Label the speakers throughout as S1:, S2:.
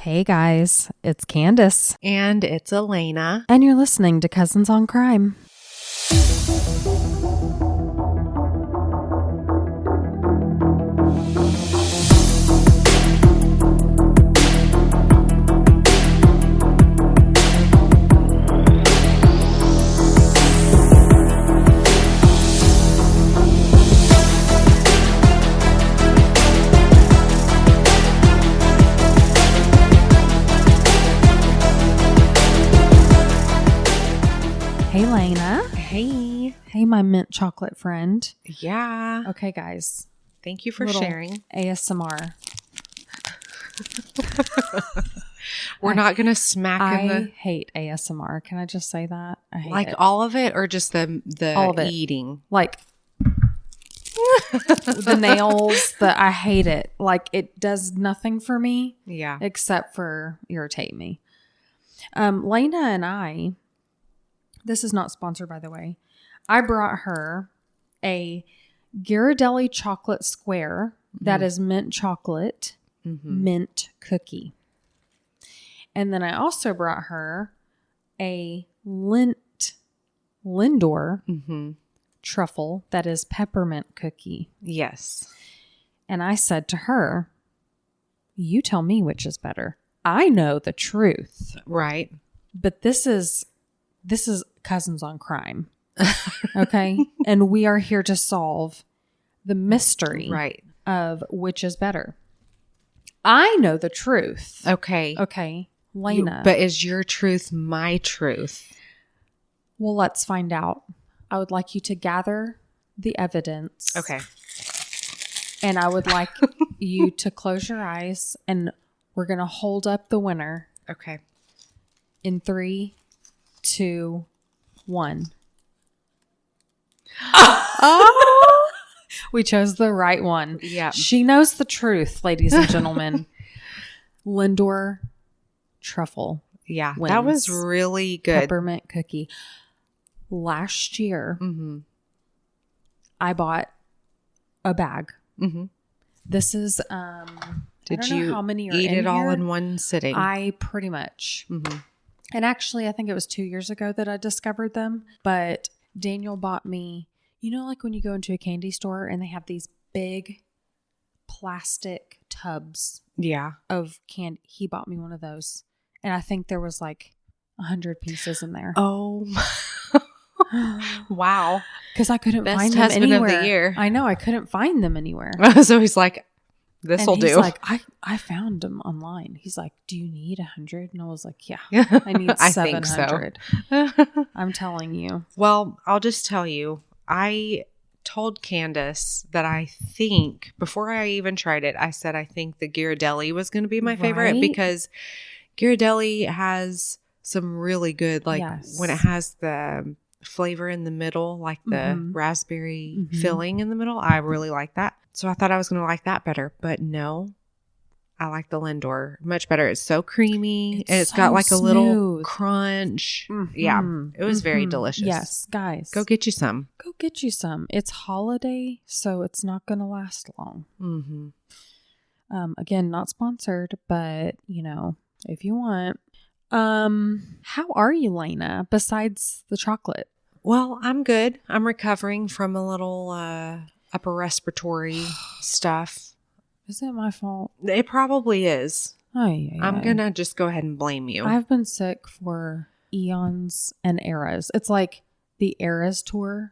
S1: Hey guys, it's Candace.
S2: And it's Elena.
S1: And you're listening to Cousins on Crime. Hey, Lena.
S2: Hey.
S1: Hey, my mint chocolate friend.
S2: Yeah.
S1: Okay, guys.
S2: Thank you for
S1: Little
S2: sharing.
S1: ASMR.
S2: We're not going to smack in
S1: I hate ASMR. Can I just say that? I hate
S2: like
S1: it.
S2: all of it or just the
S1: All of it.
S2: eating?
S1: Like the nails, I hate it. Like it does nothing for me.
S2: Yeah.
S1: Except for irritate me. Lena and I, this is not sponsored by the way, I brought her a Ghirardelli chocolate square that is mint chocolate, mint cookie. And then I also brought her a Lindor truffle that is peppermint cookie.
S2: Yes.
S1: And I said to her, you tell me which is better. I know the truth.
S2: Right.
S1: But this is Cousins on Crime. Okay? And we are here to solve the mystery of which is better. I know the truth.
S2: Okay.
S1: Okay. Lena.
S2: But is your truth my truth?
S1: Well, let's find out. I would like you to gather the evidence.
S2: Okay.
S1: And I would like you to close your eyes and we're going to hold up the winner.
S2: Okay.
S1: In 3, 2, 1.
S2: Oh!
S1: We chose the right one.
S2: Yeah.
S1: She knows the truth, ladies and gentlemen. Lindor truffle.
S2: Yeah.
S1: wins.
S2: That was really good.
S1: Peppermint cookie. Last year, I bought a bag. This is,
S2: Did
S1: I don't
S2: you
S1: know how many are
S2: eat
S1: in
S2: it all
S1: here.
S2: in one sitting?
S1: I pretty much. And actually, I think it was 2 years ago that I discovered them. But Daniel bought me, you know, like when you go into a candy store and they have these big plastic tubs of candy. He bought me one of those. And I think there was like 100 pieces in there.
S2: Oh, wow.
S1: Because I couldn't
S2: Best
S1: find them
S2: husband
S1: anywhere.
S2: of the year.
S1: I know. I couldn't find them anywhere.
S2: So he's like, this will do.
S1: He's like, I found them online. He's like, do you need 100? And I was like, yeah, I need 700.
S2: think so.
S1: I'm telling you.
S2: Well, I'll just tell you, I told Candace that I think, before I even tried it, I said I think the Ghirardelli was going to be my favorite because Ghirardelli has some really good, like when it has the flavor in the middle, like the raspberry filling in the middle. I really like that. So I thought I was going to like that better, but no, I like the Lindor much better. It's so creamy and it's
S1: so
S2: got like a little
S1: smooth.
S2: crunch. Yeah, it was very delicious.
S1: Yes, guys.
S2: Go get you some.
S1: Go get you some. It's holiday, so it's not going to last long. Again, not sponsored, but, you know, if you want. How are you, Lena, besides the chocolate?
S2: Well, I'm good. I'm recovering from a little upper respiratory stuff.
S1: Is it my fault?
S2: It probably is. I'm going to just go ahead and blame you.
S1: I've been sick for eons and eras. It's like the Eras tour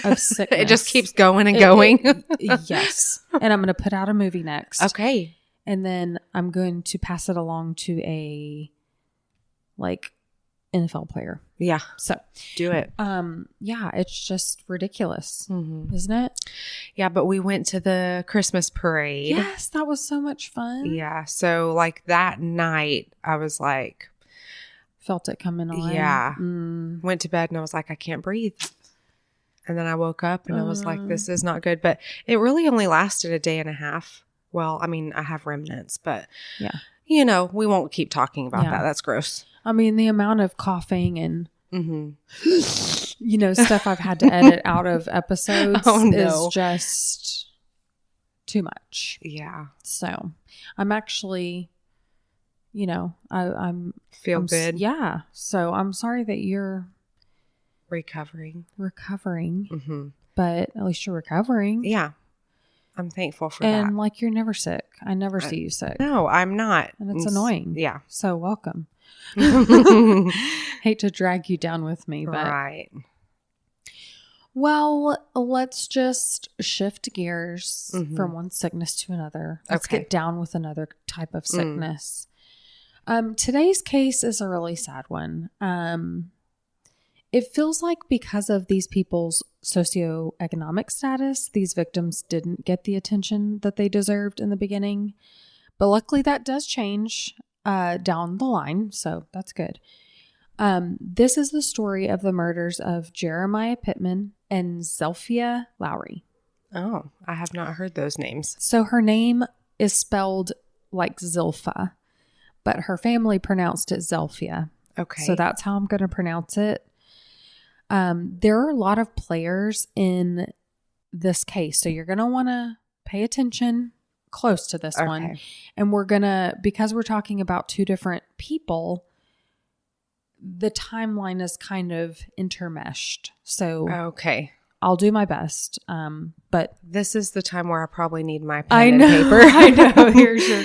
S1: of sickness.
S2: It just keeps going and going.
S1: Yes. And I'm going to put out a movie next.
S2: Okay.
S1: And then I'm going to pass it along to a NFL player.
S2: Yeah.
S1: So
S2: do it.
S1: Yeah, it's just ridiculous, isn't it?
S2: Yeah, but we wwent to the Christmas parade.
S1: Yes, that was so much fun.
S2: Yeah. So like that night I was like,
S1: felt it coming on.
S2: Yeah. Went to bed and I was like, I can't breathe. And then I woke up and I was like, this is not good. But it really only lasted a day and a half. Well, I mean, I have remnants, but
S1: yeah,
S2: you know, we won't keep talking about that. That's gross.
S1: I mean, the amount of coughing and, you know, stuff I've had to edit out of episodes is just too much.
S2: Yeah.
S1: So I'm actually I'm
S2: good.
S1: Yeah. So I'm sorry that you're
S2: recovering,
S1: mm-hmm. but at least you're recovering.
S2: Yeah. I'm thankful for that.
S1: And like, you're never sick. I never see you sick.
S2: No, I'm not.
S1: And it's annoying.
S2: Yeah.
S1: So welcome. Hate to drag you down with me, but.
S2: Right.
S1: Well, let's just shift gears from one sickness to another. Let's get down with another type of sickness. Today's case is a really sad one. It feels like because of these people's socioeconomic status, these victims didn't get the attention that they deserved in the beginning. But luckily that does change down the line, so that's good. This is the story of the murders of Jeremiah Pittman and Zilpha Lowery.
S2: Oh, I have not heard those names.
S1: So her name is spelled like Zilpha, but her family pronounced it Zilpha.
S2: Okay.
S1: So that's how I'm going to pronounce it. There are a lot of players in this case, so you're going to want to pay attention close to this one. And we're going to, because we're talking about two different people, the timeline is kind of intermeshed. So I'll do my best. But
S2: this is the time where I probably need my pen and paper.
S1: I know. Here's your...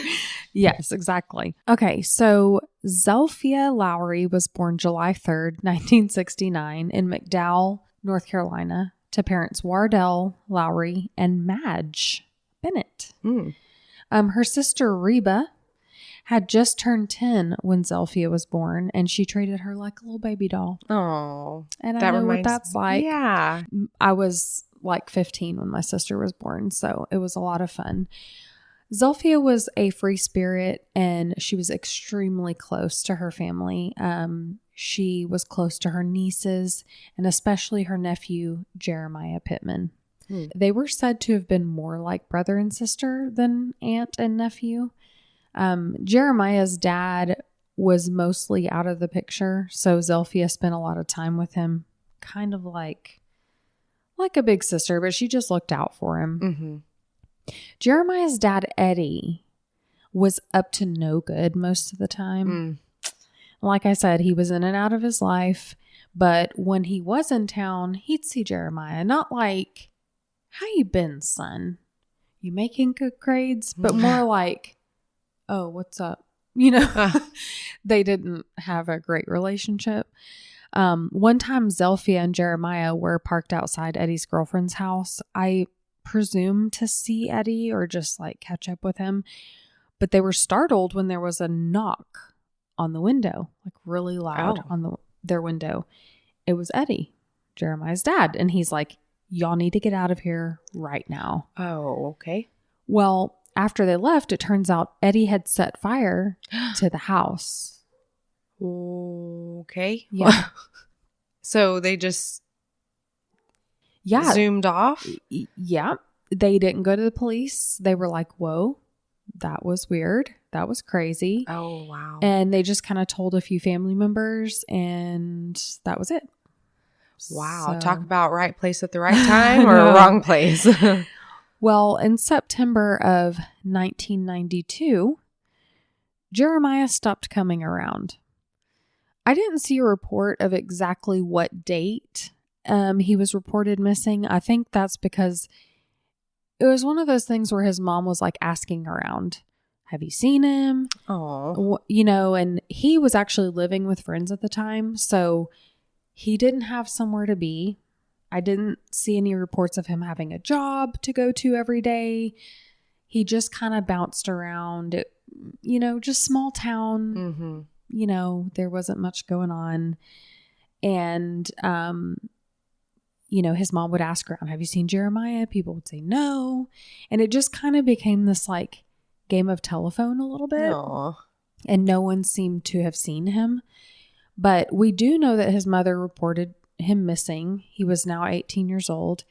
S1: Yes, exactly. Okay, so Zilpha Lowery was born July 3rd, 1969 in McDowell, North Carolina, to parents Wardell Lowery and Madge Bennett. Her sister Reba had just turned 10 when Zilpha was born, and she treated her like a little baby doll.
S2: Oh,
S1: and I know what that's like.
S2: Yeah.
S1: I was like 15 when my sister was born, so it was a lot of fun. Zilpha was a free spirit, and she was extremely close to her family. She was close to her nieces, and especially her nephew, Jeremiah Pittman. They were said to have been more like brother and sister than aunt and nephew. Jeremiah's dad was mostly out of the picture, so Zilpha spent a lot of time with him, kind of like a big sister, but she just looked out for him.
S2: Mm-hmm.
S1: Jeremiah's dad, Eddie, was up to no good most of the time. Like I said, he was in and out of his life, but when he was in town, he'd see Jeremiah, not like, "How you been, son? You making good grades?" But more like, "Oh, what's up?" They didn't have a great relationship. One time, Zilpha and Jeremiah were parked outside Eddie's girlfriend's house. I presume to see Eddie or just like catch up with him, but they were startled when there was a knock on the window, like really loud on their window. It was Eddie, Jeremiah's dad, and he's like, "Y'all need to get out of here right now."
S2: Oh, okay.
S1: Well, after they left, it turns out Eddie had set fire to the house.
S2: Okay.
S1: Yeah.
S2: So they just zoomed off?
S1: Yeah. They didn't go to the police. They were like, "Whoa, that was weird. That was crazy."
S2: Oh, wow.
S1: And they just kind of told a few family members, and that was it.
S2: Wow.
S1: So,
S2: talk about right place at the right time or wrong place.
S1: Well, in September of 1992, Jeremiah stopped coming around. I didn't see a report of exactly what date he was reported missing. I think that's because it was one of those things where his mom was like asking around, "Have you seen him?"
S2: Oh,
S1: and he was actually living with friends at the time, so he didn't have somewhere to be. I didn't see any reports of him having a job to go to every day. He just kind of bounced around, just small town.
S2: Mm-hmm.
S1: There wasn't much going on. And, his mom would ask around, "Have you seen Jeremiah?" People would say no. And it just kind of became this like game of telephone a little bit.
S2: Aww.
S1: And no one seemed to have seen him. But we do know that his mother reported him missing. He was now 18 years old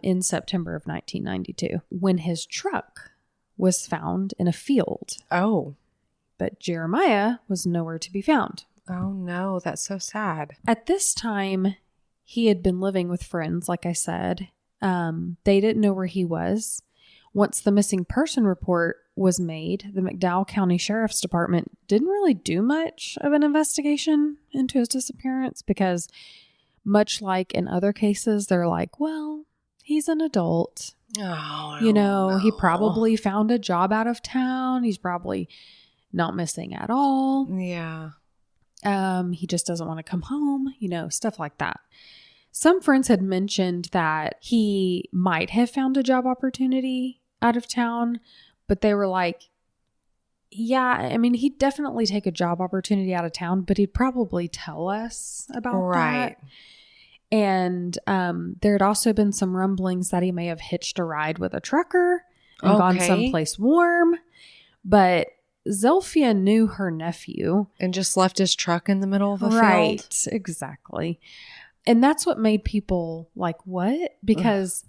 S1: in September of 1992 when his truck was found in a field.
S2: Oh.
S1: But Jeremiah was nowhere to be found.
S2: Oh, no. That's so sad.
S1: At this time, he had been living with friends, like I said. They didn't know where he was. Once the missing person report was made, the McDowell County Sheriff's Department didn't really do much of an investigation into his disappearance because, much like in other cases, they're like, well, he's an adult.
S2: Oh,
S1: He probably found a job out of town. He's probably not missing at all.
S2: Yeah.
S1: He just doesn't want to come home, stuff like that. Some friends had mentioned that he might have found a job opportunity out of town, but they were like, yeah, I mean, he'd definitely take a job opportunity out of town, but he'd probably tell us about that. And there had also been some rumblings that he may have hitched a ride with a trucker and gone someplace warm. But Zilpha knew her nephew.
S2: And just left his truck in the middle of a field?
S1: Right, exactly. And that's what made people like, what? Because,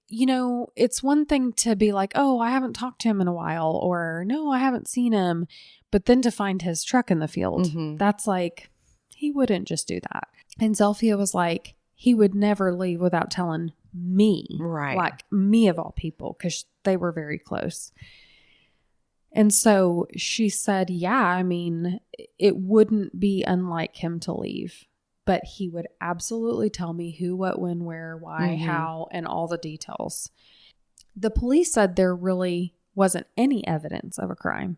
S1: it's one thing to be like, oh, I haven't talked to him in a while, or no, I haven't seen him. But then to find his truck in the field, that's like, he wouldn't just do that. And Zilpha was like, he would never leave without telling me.
S2: Right.
S1: Like me of all people, because they were very close. And so she said, yeah, I mean, it wouldn't be unlike him to leave, but he would absolutely tell me who, what, when, where, why, how, and all the details. The police said there really wasn't any evidence of a crime.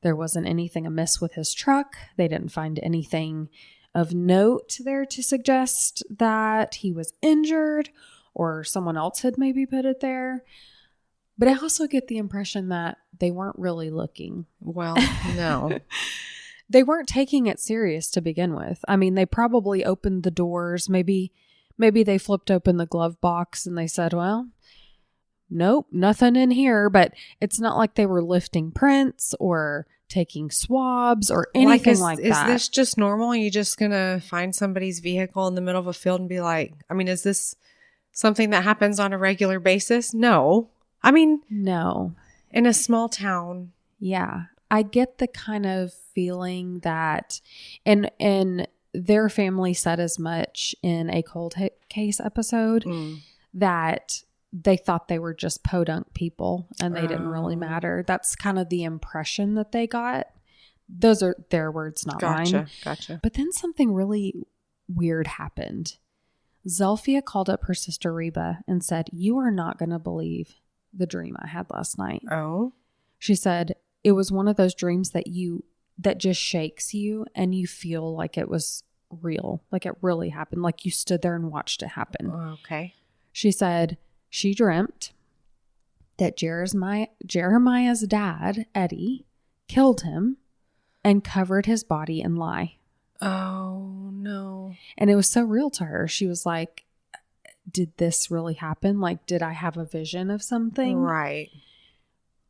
S1: There wasn't anything amiss with his truck. They didn't find anything of note there to suggest that he was injured or someone else had maybe put it there. But I also get the impression that they weren't really looking.
S2: Well, no.
S1: They weren't taking it serious to begin with. I mean, they probably opened the doors. Maybe they flipped open the glove box and they said, well, nope, nothing in here. But it's not like they were lifting prints or taking swabs or anything like that.
S2: Is this just normal? Are you just going to find somebody's vehicle in the middle of a field and be like, I mean, is this something that happens on a regular basis? No. I mean,
S1: no.
S2: In a small town.
S1: Yeah. I get the kind of feeling that, and their family said as much in a cold case episode, that they thought they were just podunk people and they didn't really matter. That's kind of the impression that they got. Those are their words, not mine.
S2: Gotcha.
S1: But then something really weird happened. Zilpha called up her sister Reba and said, you are not going to believe the dream I had last night.
S2: Oh?
S1: She said, it was one of those dreams that just shakes you and you feel like it was real, like it really happened, like you stood there and watched it happen.
S2: Okay.
S1: She said she dreamt that Jeremiah's dad, Eddie, killed him and covered his body in lye.
S2: Oh, no.
S1: And it was so real to her. She was like, did this really happen? Like, did I have a vision of something?
S2: Right.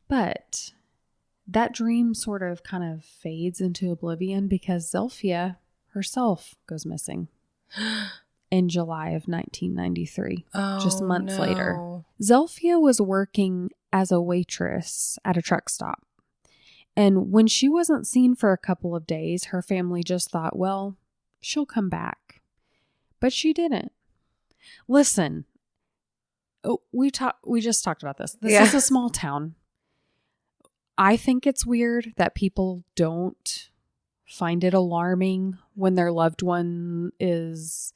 S1: But that dream sort of kind of fades into oblivion because Zilpha herself goes missing in July of 1993, just months later. Zilpha was working as a waitress at a truck stop. And when she wasn't seen for a couple of days, her family just thought, well, she'll come back. But she didn't. Listen, we just talked about this. This is a small town. I think it's weird that people don't find it alarming when their loved one is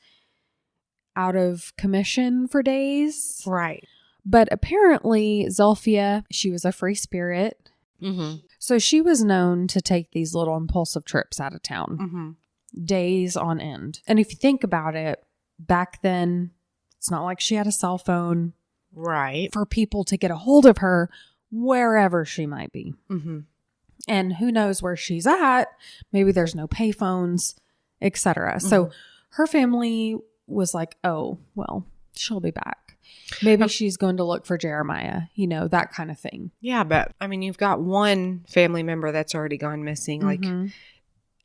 S1: out of commission for days.
S2: Right.
S1: But apparently Zilpha, she was a free spirit.
S2: Mm-hmm.
S1: So she was known to take these little impulsive trips out of town, days on end. And if you think about it, back then, it's not like she had a cell phone.
S2: Right.
S1: For people to get a hold of her wherever she might be. And who knows where she's at. Maybe there's no payphones, etc. So her family was like, oh, well, she'll be back. Maybe she's going to look for Jeremiah, that kind of thing.
S2: Yeah, but I mean, you've got one family member that's already gone missing. Like,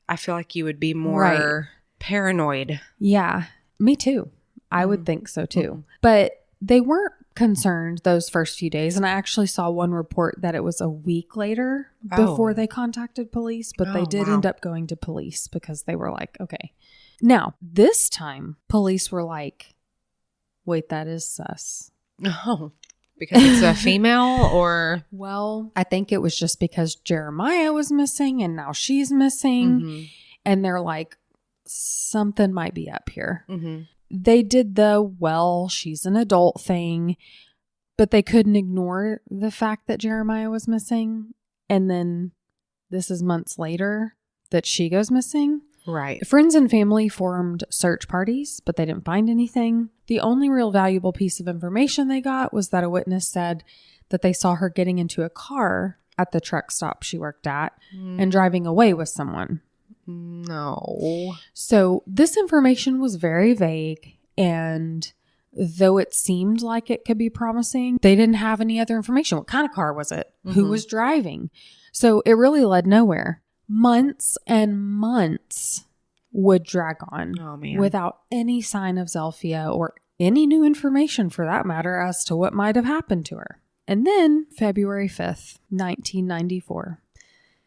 S2: I feel like you would be more paranoid.
S1: Yeah, me too. I would think so too. But they weren't concerned those first few days. And I actually saw one report that it was a week later before they contacted police, but they did end up going to police because they were like, okay. Now, this time police were like, wait, that is sus.
S2: Oh. Because it's a female or?
S1: Well, I think it was just because Jeremiah was missing and now she's missing.
S2: Mm-hmm.
S1: And they're like, something might be up here.
S2: Mm-hmm.
S1: They did she's an adult thing, but they couldn't ignore the fact that Jeremiah was missing. And then this is months later that she goes missing.
S2: Right.
S1: Friends and family formed search parties, but they didn't find anything. The only real valuable piece of information they got was that a witness said that they saw her getting into a car at the truck stop she worked at and driving away with someone.
S2: No.
S1: So this information was very vague, and though it seemed like it could be promising, they didn't have any other information. What kind of car was it?
S2: Mm-hmm.
S1: Who was driving? So it really led nowhere. Months and months would drag on without any sign of Zilpha or any new information for that matter as to what might have happened to her. And then February 5th, 1994,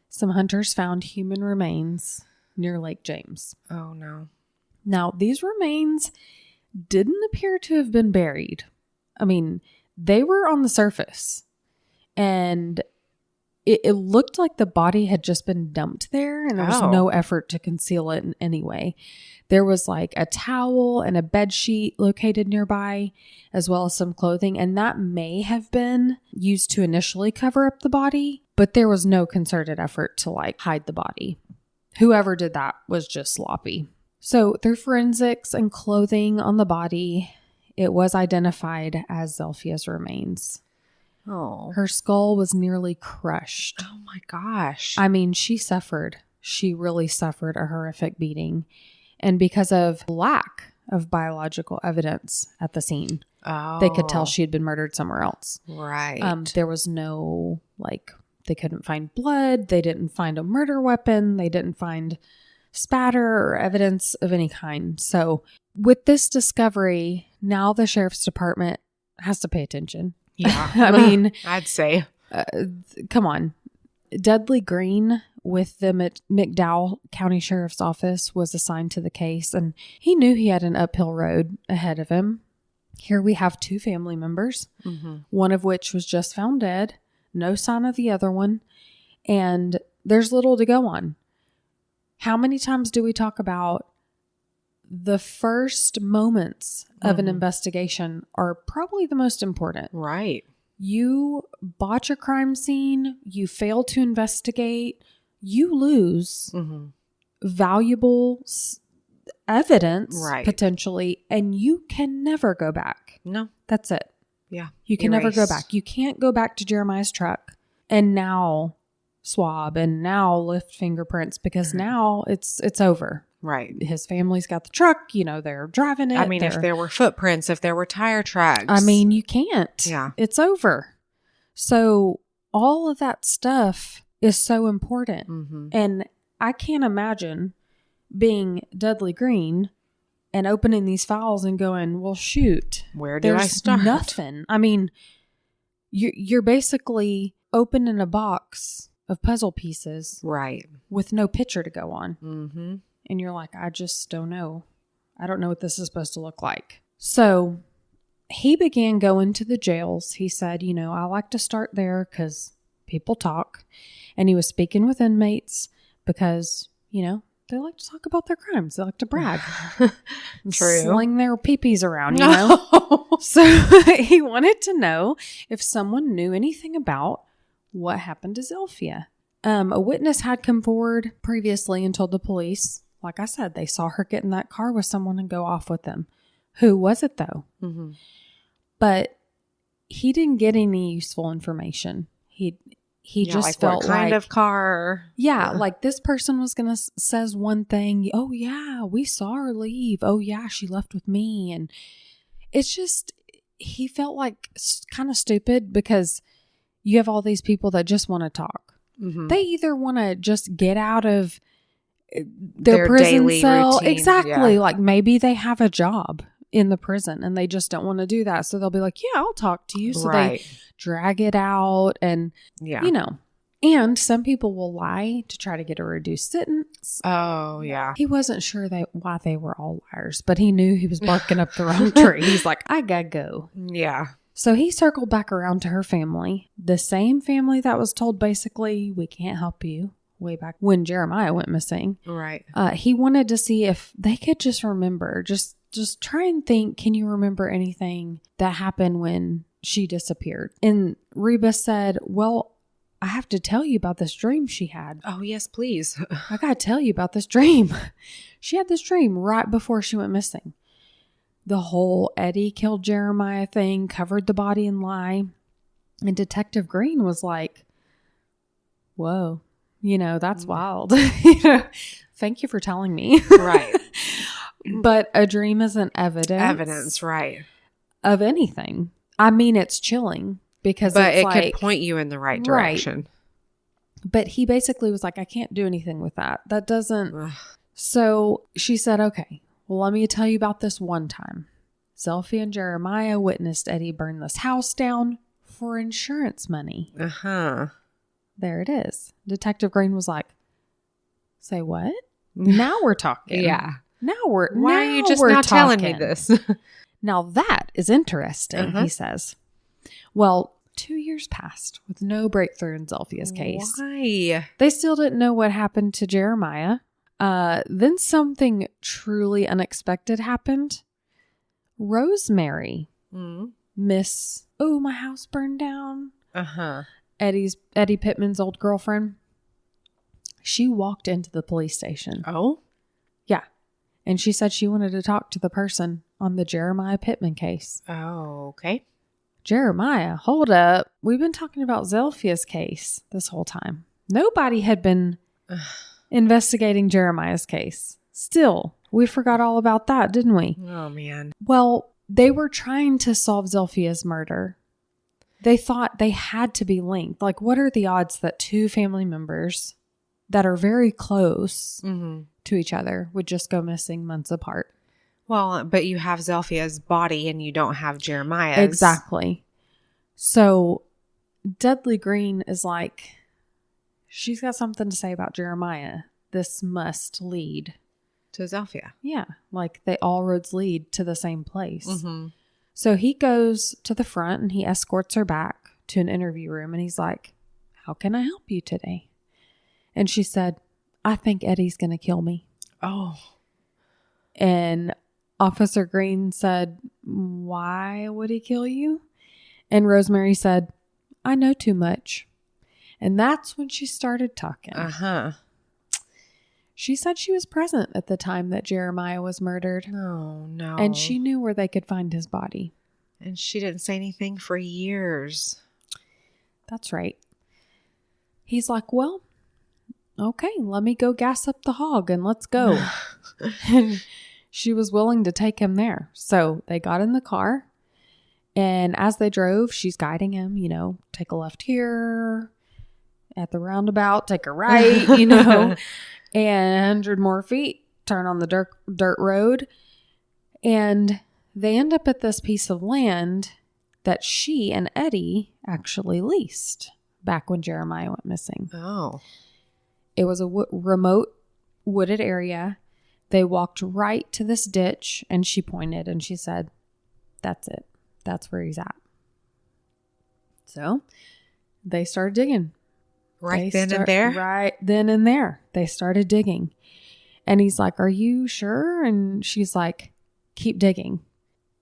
S1: some hunters found human remains near Lake James.
S2: Oh, no.
S1: Now, these remains didn't appear to have been buried. I mean, they were on the surface, and it looked like the body had just been dumped there, and there was no effort to conceal it in any way. There was like a towel and a bed sheet located nearby, as well as some clothing, and that may have been used to initially cover up the body, but there was no concerted effort to like hide the body. Whoever did that was just sloppy. So through forensics and clothing on the body, it was identified as Zilpha's remains.
S2: Oh.
S1: Her skull was nearly crushed.
S2: Oh my gosh.
S1: I mean, she suffered. She really suffered a horrific beating. And because of lack of biological evidence at the scene, they could tell she had been murdered somewhere else.
S2: Right.
S1: There was no, they couldn't find blood. They didn't find a murder weapon. They didn't find spatter or evidence of any kind. So with this discovery, now the sheriff's department has to pay attention.
S2: Yeah.
S1: I mean,
S2: I'd say.
S1: Come on. Dudley Green with the McDowell County Sheriff's Office was assigned to the case, and he knew he had an uphill road ahead of him. Here we have two family members, one of which was just found dead, no sign of the other one, and there's little to go on. How many times do we talk about the first moments of an investigation are probably the most important?
S2: Right.
S1: You botch a crime scene, you fail to investigate, you lose valuable evidence potentially, and you can never go back.
S2: No.
S1: That's it.
S2: Yeah.
S1: You can never go back. You can't go back to Jeremiah's truck and now swab and now lift fingerprints, because now it's over.
S2: Right.
S1: His family's got the truck, they're driving it.
S2: I mean, if there were footprints, if there were tire tracks.
S1: I mean, you can't.
S2: Yeah.
S1: It's over. So all of that stuff is so important. And I can't imagine being Dudley Green and opening these files and going, well, shoot.
S2: Where do I start?
S1: Nothing. I mean, you're basically opening a box of puzzle pieces.
S2: Right.
S1: With no picture to go on. And you're like, I just don't know. I don't know what this is supposed to look like. So he began going to the jails. He said, I like to start there because people talk. And he was speaking with inmates because, they like to talk about their crimes. They like to brag.
S2: True.
S1: Sling their peepees around, So he wanted to know if someone knew anything about what happened to Zilpha. A witness had come forward previously and told the police, like I said, they saw her get in that car with someone and go off with them. Who was it, though? But he didn't get any useful information. He just felt
S2: what kind of car?
S1: Yeah, like this person was going to says one thing. Oh, yeah, we saw her leave. Oh, yeah, she left with me. And it's just, he felt like kind of stupid because you have all these people that just want to talk. They either want to just get out of their prison
S2: daily
S1: cell.
S2: routine.
S1: Exactly.
S2: Yeah.
S1: Like maybe they have a job in the prison and they just don't want to do that. So they'll be like, yeah, I'll talk to you. So they drag it out and, and some people will lie to try to get a reduced sentence.
S2: Oh, yeah.
S1: He wasn't sure why they were all liars, but he knew he was barking up the wrong tree. He's like, I gotta go.
S2: Yeah.
S1: So he circled back around to her family, the same family that was told basically, we can't help you, way back when Jeremiah went missing.
S2: Right.
S1: He wanted to see if they could just remember, just try and think, can you remember anything that happened when she disappeared? And Reba said, well, I have to tell you about this dream she had.
S2: Oh, yes, please.
S1: I got to tell you about this dream. She had this dream right before she went missing. The whole Eddie killed Jeremiah thing, covered the body in lye. And Detective Green was like, whoa, that's wild. Thank you for telling me.
S2: Right.
S1: But a dream isn't evidence.
S2: Evidence, right.
S1: Of anything. I mean, it's chilling because
S2: but
S1: it's
S2: it could point you in the right direction.
S1: Right. But he basically was like, I can't do anything with that. That doesn't.
S2: Ugh.
S1: So she said, okay, well, let me tell you about this one time. Zilpha and Jeremiah witnessed Eddie burn this house down for insurance money.
S2: Uh-huh.
S1: There it is. Detective Green was like, say what? Now we're talking.
S2: Yeah.
S1: Why
S2: are you just now telling me this?
S1: Now that is interesting, he says. Well, 2 years passed with no breakthrough in Zilpha's case.
S2: Why?
S1: They still didn't know what happened to Jeremiah. Then something truly unexpected happened. Rosemary, Miss, my house burned down.
S2: Uh-huh.
S1: Eddie Pittman's old girlfriend. She walked into the police station.
S2: Oh?
S1: Yeah. And she said she wanted to talk to the person on the Jeremiah Pittman case.
S2: Oh, okay.
S1: Jeremiah, hold up. We've been talking about Zilpha's case this whole time. Nobody had been investigating Jeremiah's case. Still, we forgot all about that, didn't we?
S2: Oh, man.
S1: Well, they were trying to solve Zilpha's murder. They thought they had to be linked. Like, what are the odds that two family members that are very close to each other would just go missing months apart?
S2: Well, but you have Zilpha's body and you don't have Jeremiah's.
S1: Exactly. So Dudley Green is like, she's got something to say about Jeremiah. This must lead
S2: to Zilpha.
S1: Yeah. Like all roads lead to the same place. So he goes to the front and he escorts her back to an interview room. And he's like, how can I help you today? And she said, I think Eddie's going to kill me.
S2: Oh.
S1: And Officer Green said, why would he kill you? And Rosemary said, I know too much. And that's when she started talking.
S2: Uh-huh.
S1: She said she was present at the time that Jeremiah was murdered.
S2: Oh, no.
S1: And she knew where they could find his body.
S2: And she didn't say anything for years.
S1: That's right. He's like, well, okay, let me go gas up the hog and let's go. And she was willing to take him there. So they got in the car. And as they drove, she's guiding him, take a left here at the roundabout, take a right, and 100 more feet, turn on the dirt road. And they end up at this piece of land that she and Eddie actually leased back when Jeremiah went missing.
S2: Oh.
S1: It was a remote wooded area. They walked right to this ditch and she pointed and she said, that's it. That's where he's at. So they started digging.
S2: Right then and there?
S1: Right then and there. They started digging. And he's like, are you sure? And she's like, keep digging.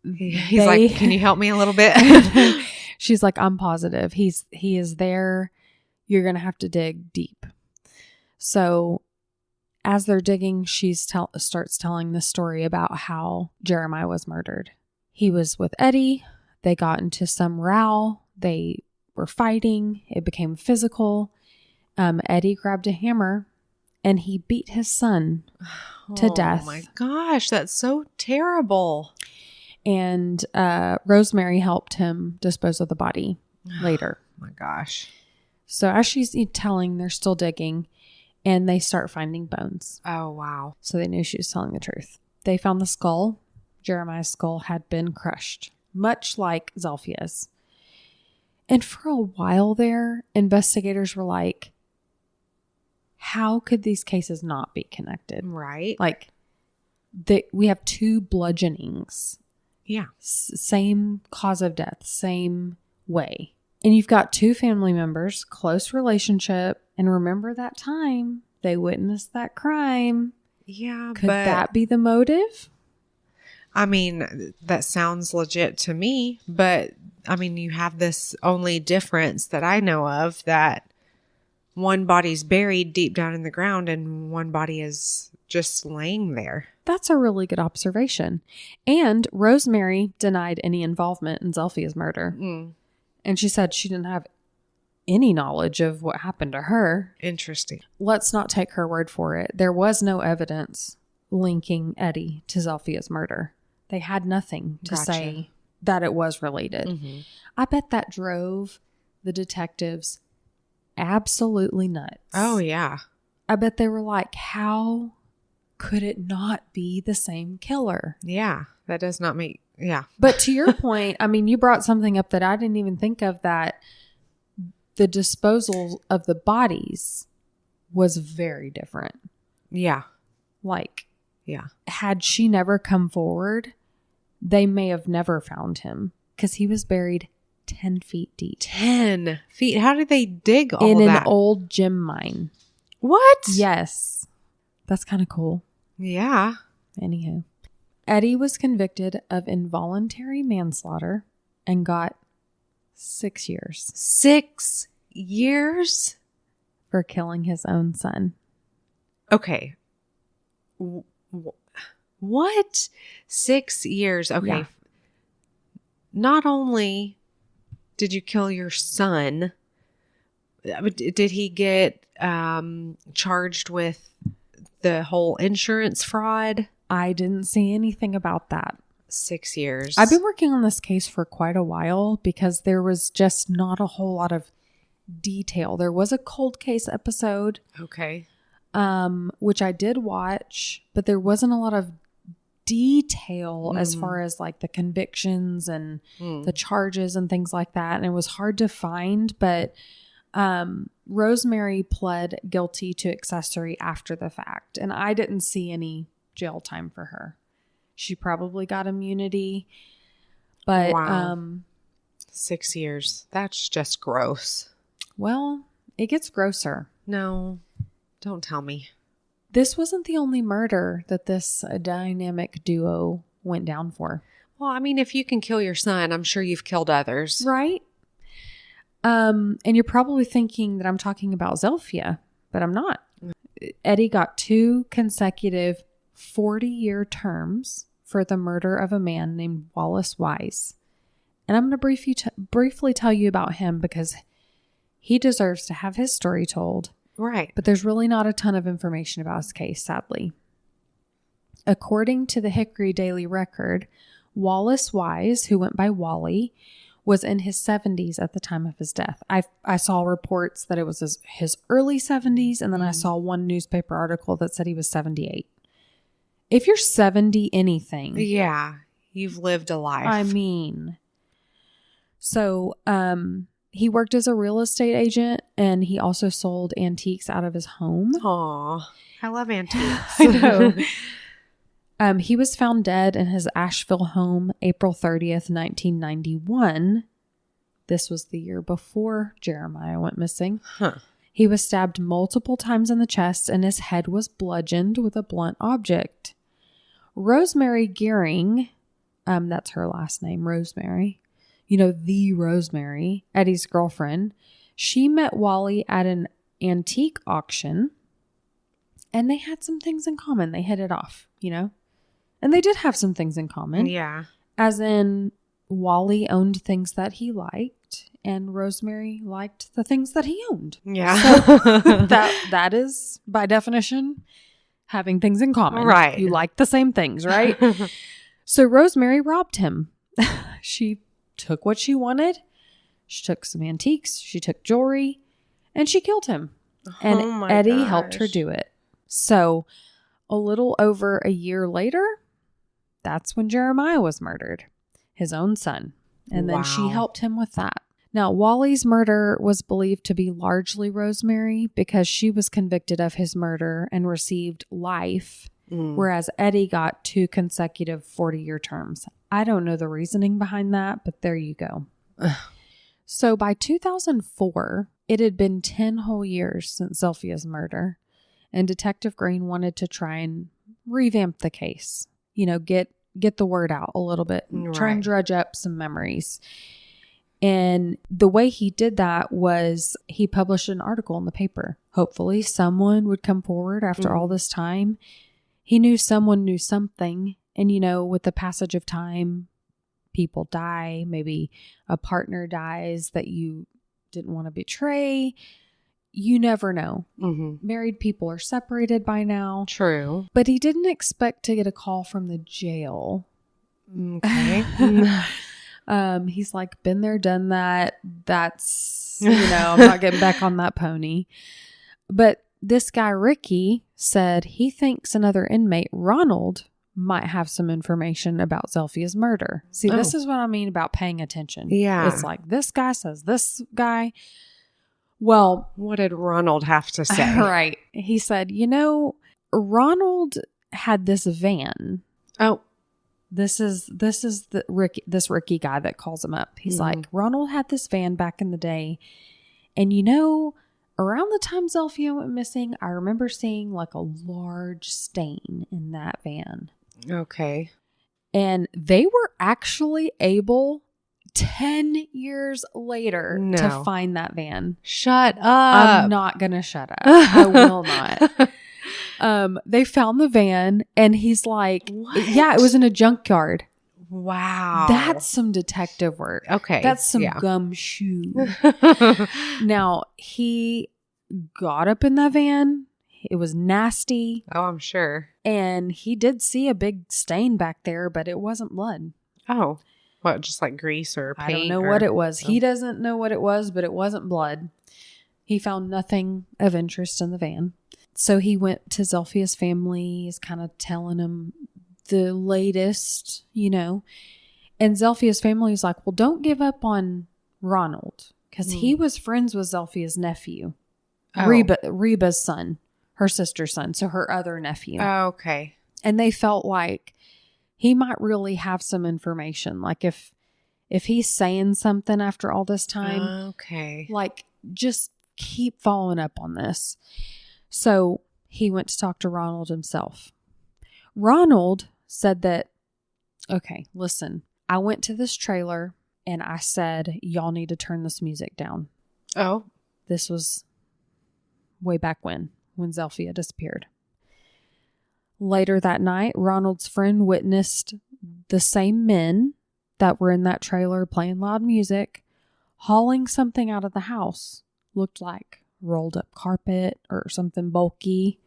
S2: He's like, can you help me a little bit?
S1: She's like, I'm positive. He is there. You're going to have to dig deep. So as they're digging, she starts telling the story about how Jeremiah was murdered. He was with Eddie. They got into some row. They were fighting. It became physical. Eddie grabbed a hammer and he beat his son to death.
S2: Oh my gosh, that's so terrible.
S1: And Rosemary helped him dispose of the body later.
S2: Oh my gosh.
S1: So as she's telling, they're still digging and they start finding bones.
S2: Oh, wow.
S1: So they knew she was telling the truth. They found the skull. Jeremiah's skull had been crushed, much like Zilpha's. And for a while there, investigators were like, how could these cases not be connected?
S2: Right.
S1: Like, we have two bludgeonings
S2: Yeah.
S1: Same cause of death, same way. And you've got two family members, close relationship. And remember that time they witnessed that crime.
S2: Yeah.
S1: Could that be the motive?
S2: I mean, that sounds legit to me. But I mean, you have this only difference that I know of, that one body's buried deep down in the ground and one body is just laying there.
S1: That's a really good observation. And Rosemary denied any involvement in Zilpha's murder. And she said she didn't have any knowledge of what happened to her.
S2: Interesting.
S1: Let's not take her word for it. There was no evidence linking Eddie to Zilpha's murder. They had nothing to say that it was related. I bet that drove the detectives absolutely nuts.
S2: Oh, yeah.
S1: I bet they were like, how could it not be the same killer?
S2: Yeah. That does not make... Yeah.
S1: But to your point, I mean, you brought something up that I didn't even think of, that the disposal of the bodies was very different.
S2: Yeah.
S1: Like,
S2: yeah.
S1: Had she never come forward, they may have never found him, because he was buried 10 feet deep.
S2: 10 feet? How did they dig all
S1: in
S2: that?
S1: An old gem mine.
S2: What?
S1: Yes. That's kind of cool.
S2: Yeah.
S1: Anywho. Eddie was convicted of involuntary manslaughter and got 6 years.
S2: 6 years?
S1: For killing his own son.
S2: Okay. What? 6 years. Okay.
S1: Yeah.
S2: Not only did you kill your son, did he get charged with the whole insurance fraud?
S1: I didn't see anything about that.
S2: 6 years.
S1: I've been working on this case for quite a while because there was just not a whole lot of detail. There was a cold case episode.
S2: Okay.
S1: Which I did watch, but there wasn't a lot of detail as far as like the convictions and the charges and things like that. And it was hard to find, but Rosemary pled guilty to accessory after the fact. And I didn't see any jail time for her. She probably got immunity, but
S2: wow. 6 years. That's just gross.
S1: Well, it gets grosser.
S2: No, don't tell me.
S1: This wasn't the only murder that this dynamic duo went down for.
S2: Well, I mean, if you can kill your son, I'm sure you've killed others.
S1: Right? And you're probably thinking that I'm talking about Zilpha, but I'm not. Eddie got 2 consecutive 40-year terms for the murder of a man named Wallace Wise. And I'm going to briefly tell you about him because he deserves to have his story told.
S2: Right.
S1: But there's really not a ton of information about his case, sadly. According to the Hickory Daily Record, Wallace Wise, who went by Wally, was in his 70s at the time of his death. I saw reports that it was his early 70s, and then I saw one newspaper article that said he was 78. If you're 70 anything.
S2: Yeah, you've lived a life.
S1: I mean. So, he worked as a real estate agent, and he also sold antiques out of his home.
S2: Aw, I love antiques.
S1: I know. He was found dead in his Asheville home April 30th, 1991. This was the year before Jeremiah went missing.
S2: Huh.
S1: He was stabbed multiple times in the chest, and his head was bludgeoned with a blunt object. Rosemary Gearing, that's her last name, Rosemary. You know, the Rosemary, Eddie's girlfriend. She met Wally at an antique auction, and they had some things in common. They hit it off, you know? And they did have some things in common.
S2: Yeah.
S1: As in, Wally owned things that he liked, and Rosemary liked the things that he owned.
S2: Yeah.
S1: So that is, by definition, having things in common.
S2: Right.
S1: You like the same things, right? So Rosemary robbed him. She took what she wanted. She took some antiques. She took jewelry, and she killed him. And Eddie helped her do it. So a little over a year later, that's when Jeremiah was murdered, his own son. And then she helped him with that. Now, Wally's murder was believed to be largely Rosemary because she was convicted of his murder and received life, whereas Eddie got 2 consecutive 40-year terms. I don't know the reasoning behind that, but there you go. So by 2004, it had been 10 whole years since Zilpha's murder, and Detective Green wanted to try and revamp the case. Get the word out a little bit, and try and dredge up some memories. And the way he did that was he published an article in the paper. Hopefully someone would come forward after all this time. He knew someone knew something. And, with the passage of time, people die. Maybe a partner dies that you didn't want to betray. You never know. Married people are separated by now.
S2: True.
S1: But he didn't expect to get a call from the jail.
S2: Okay.
S1: He's like, been there, done that. That's, I'm not getting back on that pony. But this guy, Ricky, said he thinks another inmate, Ronald, might have some information about Zilpha's murder. See, this is what I mean about paying attention.
S2: Yeah.
S1: It's like this guy says this guy. Well,
S2: what did Ronald have to say?
S1: Right. He said, Ronald had this van.
S2: Oh.
S1: This is the Ricky guy that calls him up. He's like, Ronald had this van back in the day. And around the time Zilpha went missing, I remember seeing like a large stain in that van.
S2: Okay.
S1: And they were actually able 10 years later to find that van.
S2: Shut up.
S1: I'm not going to shut up. I will not. They found the van and he's like,
S2: what?
S1: Yeah, it was in a junkyard.
S2: Wow.
S1: That's some detective work.
S2: Okay.
S1: That's some gumshoe. Now, he got up in that van. It was nasty.
S2: Oh, I'm sure.
S1: And he did see a big stain back there, but it wasn't blood.
S2: Oh. What, just like grease or paint?
S1: I don't know what it was. He doesn't know what it was, but it wasn't blood. He found nothing of interest in the van. So he went to Zilpha's family. He's kind of telling them the latest, And Zilpha's family was like, well, don't give up on Ronald. Because he was friends with Zilpha's nephew. Reba's son. Her sister's son. So her other nephew.
S2: Oh, okay.
S1: And they felt like he might really have some information. Like if he's saying something after all this time.
S2: Okay.
S1: Like just keep following up on this. So he went to talk to Ronald himself. Ronald said that, okay, listen, I went to this trailer and I said, y'all need to turn this music down.
S2: Oh.
S1: This was way back when Zilpha disappeared. Later that night, Ronald's friend witnessed the same men that were in that trailer playing loud music, hauling something out of the house. Looked like rolled up carpet or something bulky.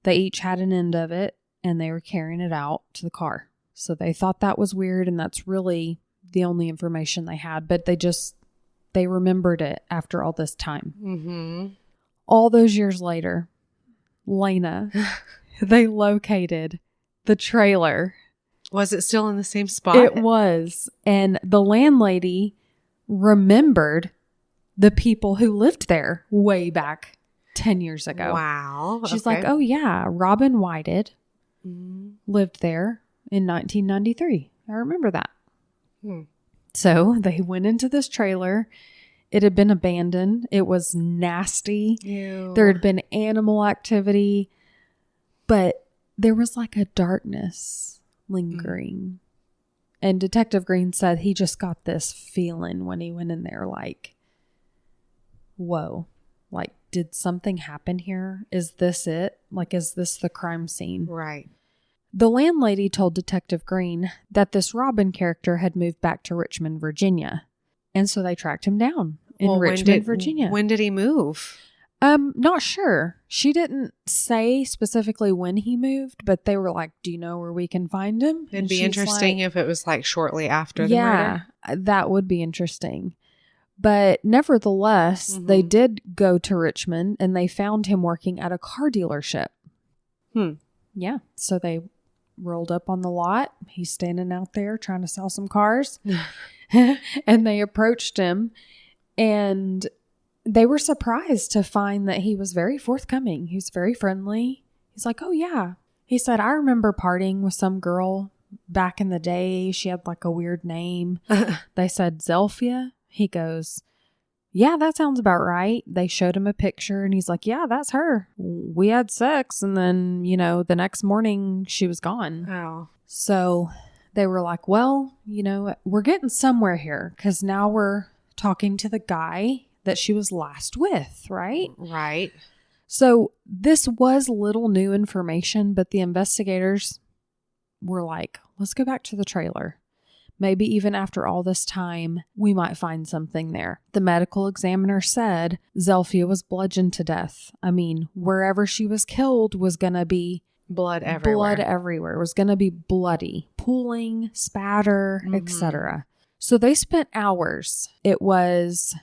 S1: They each had an end of it and they were carrying it out to the car. So they thought that was weird, and that's really the only information they had. But they remembered it after all this time. All those years later, Lena, they located the trailer.
S2: Was it still in the same spot?
S1: It was. And the landlady remembered the people who lived there way back 10 years ago.
S2: Wow.
S1: She's like, oh yeah, Robin Whited lived there in 1993. I remember that. So they went into this trailer. It had been abandoned. It was nasty.
S2: Ew.
S1: There had been animal activity, but there was like a darkness lingering. And Detective Green said he just got this feeling when he went in there, like, whoa, like, did something happen here? Is this it? Like, is this the crime scene?
S2: Right.
S1: The landlady told Detective Green that this Robin character had moved back to Richmond, Virginia. And so they tracked him down in Richmond, Virginia.
S2: When did he move?
S1: Not sure. She didn't say specifically when he moved, but they were like, do you know where we can find him?
S2: It'd be interesting if it was like shortly after the murder.
S1: Yeah, that would be interesting. But nevertheless, they did go to Richmond and they found him working at a car dealership. Yeah. So they rolled up on the lot. He's standing out there trying to sell some cars. And they approached him and they were surprised to find that he was very forthcoming. He was very friendly. He's like, oh yeah. He said, I remember partying with some girl back in the day, she had like a weird name. They said Zilpha. He goes, yeah, that sounds about right. They showed him a picture and he's like, yeah, that's her. We had sex. And then, the next morning she was gone.
S2: Oh.
S1: So they were like, well, we're getting somewhere here because now we're talking to the guy that she was last with, right?
S2: Right.
S1: So this was little new information, but the investigators were like, let's go back to the trailer. Maybe even after all this time, we might find something there. The medical examiner said Zilpha was bludgeoned to death. I mean, wherever she was killed was going to be
S2: blood everywhere.
S1: Blood everywhere. It was going to be bloody, pooling, spatter, etc. So they spent hours. It was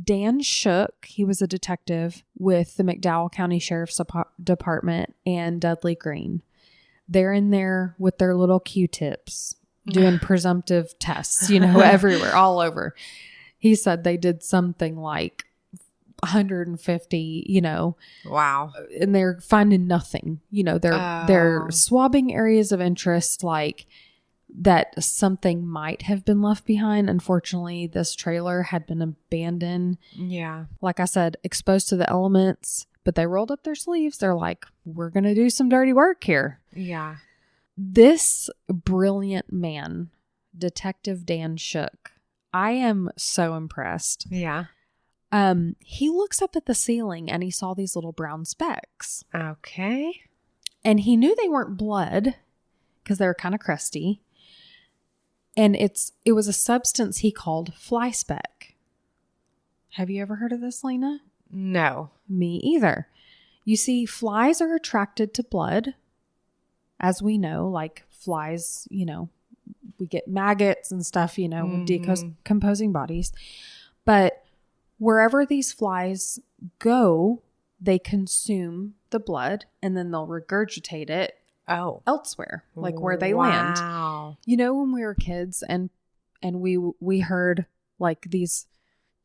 S1: Dan Shook. He was a detective with the McDowell County Sheriff's Department, and Dudley Green. They're in there with their little Q-tips doing presumptive tests, everywhere, all over. He said they did something like 150,
S2: Wow.
S1: And they're finding nothing. They're swabbing areas of interest like that something might have been left behind. Unfortunately, this trailer had been abandoned.
S2: Yeah.
S1: Like I said, exposed to the elements, but they rolled up their sleeves. They're like, we're going to do some dirty work here.
S2: Yeah.
S1: This brilliant man, Detective Dan Shook, I am so impressed.
S2: Yeah.
S1: He looks up at the ceiling and he saw these little brown specks.
S2: Okay.
S1: And he knew they weren't blood because they were kind of crusty. And it was a substance he called fly speck. Have you ever heard of this, Lena?
S2: No.
S1: Me either. You see, flies are attracted to blood. As we know, like flies, we get maggots and stuff, with decomposing bodies. But wherever these flies go, they consume the blood and then they'll regurgitate it elsewhere, like where they land.
S2: Wow.
S1: When we were kids and we heard like these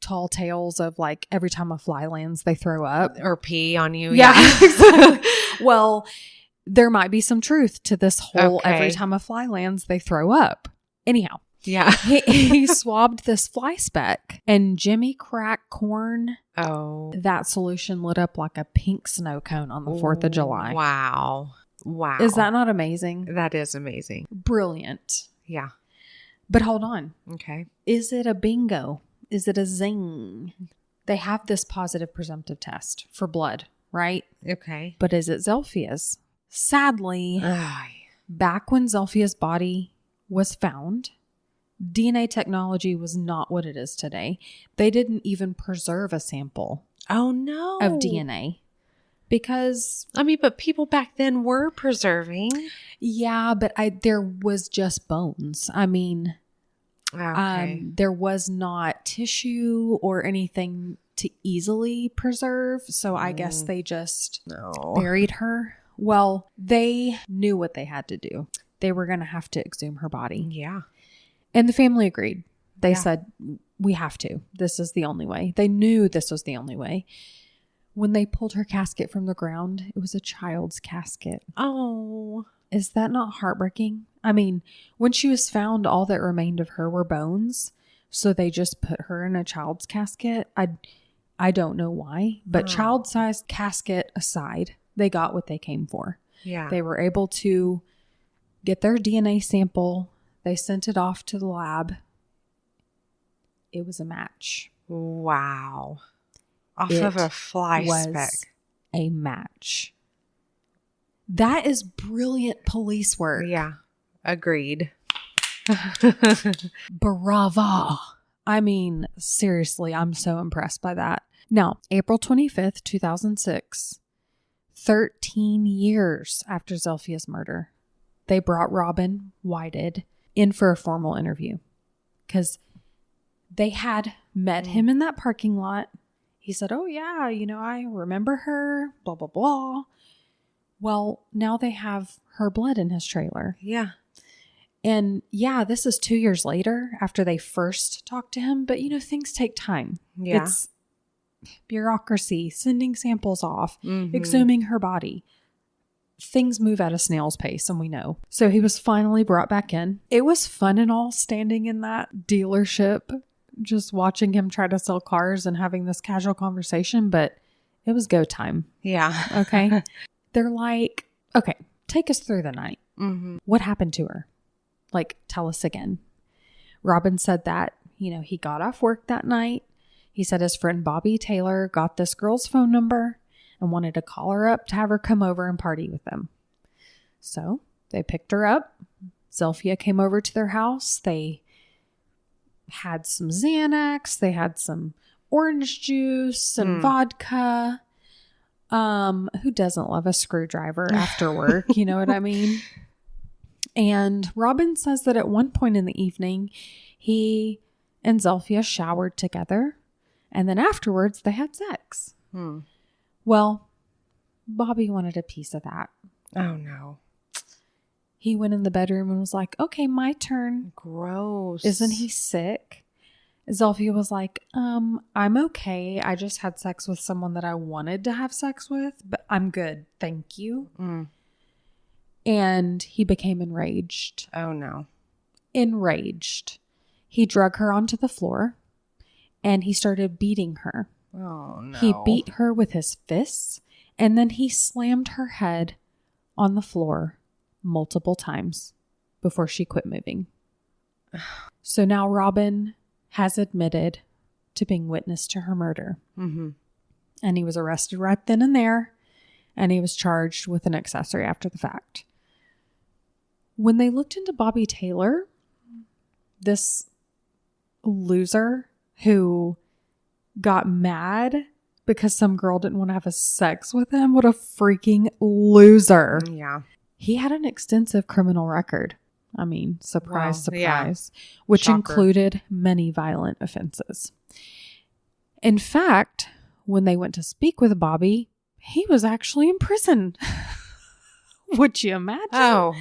S1: tall tales of like every time a fly lands, they throw up.
S2: Or pee on you.
S1: Yeah. Exactly. Well, there might be some truth to this whole every time a fly lands, they throw up. Anyhow.
S2: Yeah.
S1: he swabbed this fly speck and Jimmy crack corn.
S2: Oh.
S1: That solution lit up like a pink snow cone on the 4th of July.
S2: Wow. Wow.
S1: Is that not amazing?
S2: That is amazing.
S1: Brilliant.
S2: Yeah.
S1: But hold on.
S2: Okay.
S1: Is it a bingo? Is it a zing? They have this positive presumptive test for blood, right?
S2: Okay.
S1: But is it Zilpha's? Sadly, back when Zilpha's body was found, DNA technology was not what it is today. They didn't even preserve a sample.
S2: Oh, no.
S1: Of DNA. Because...
S2: but people back then were preserving.
S1: Yeah, but there was just bones. There was not tissue or anything to easily preserve. So I guess they just buried her. Well, they knew what they had to do. They were going to have to exhume her body.
S2: Yeah.
S1: And the family agreed. They said, we have to. This is the only way. They knew this was the only way. When they pulled her casket from the ground, it was a child's casket.
S2: Oh.
S1: Is that not heartbreaking? When she was found, all that remained of her were bones. So they just put her in a child's casket. I don't know why, but child-sized casket aside, they got what they came for.
S2: Yeah.
S1: They were able to get their DNA sample. They sent it off to the lab. It was a match.
S2: Wow. Off of a fly speck.
S1: A match. That is brilliant police work.
S2: Yeah. Agreed.
S1: Bravo. Seriously, I'm so impressed by that. Now, April 25th, 2006, 13 years after Zilpha's murder, they brought Robin Whited in for a formal interview because they had met him in that parking lot. He said, oh yeah, I remember her, blah, blah, blah. Well, now they have her blood in his trailer.
S2: Yeah.
S1: And yeah, this is 2 years later after they first talked to him. But, things take time.
S2: Yeah.
S1: It's bureaucracy, sending samples off, exhuming her body. things move at a snail's pace, and we know. So he was finally brought back in. It was fun and all standing in that dealership, just watching him try to sell cars and having this casual conversation, but it was go time.
S2: Yeah.
S1: Okay. They're like, okay, take us through the night.
S2: Mm-hmm.
S1: What happened to her? Like, tell us again. Robin said that, he got off work that night. He said his friend Bobby Taylor got this girl's phone number and wanted to call her up to have her come over and party with them. So they picked her up. Zilpha came over to their house. They had some Xanax. They had some orange juice and vodka. Who doesn't love a screwdriver after work? You know what I mean? And Robin says that at one point in the evening, he and Zilpha showered together. And then afterwards, they had sex. Well, Bobby wanted a piece of that.
S2: Oh, no.
S1: He went in the bedroom and was like, okay, my turn.
S2: Gross.
S1: Isn't he sick? Zilpha was like, I'm okay. I just had sex with someone that I wanted to have sex with, but I'm good. Thank you. And he became enraged.
S2: Oh, no.
S1: Enraged. He drug her onto the floor and he started beating her.
S2: Oh, no.
S1: He beat her with his fists, and then he slammed her head on the floor multiple times before she quit moving. So now Robin has admitted to being witness to her murder. And he was arrested right then and there, and he was charged with an accessory after the fact. When they looked into Bobby Taylor, this loser who got mad because some girl didn't want to have a sex with him. What a freaking loser.
S2: Yeah.
S1: He had an extensive criminal record. I mean, surprise, surprise,
S2: Yeah.
S1: which
S2: Shocker.
S1: included many violent offenses. In fact, when they went to speak with Bobby, he was actually in prison. Would you imagine?
S2: Oh.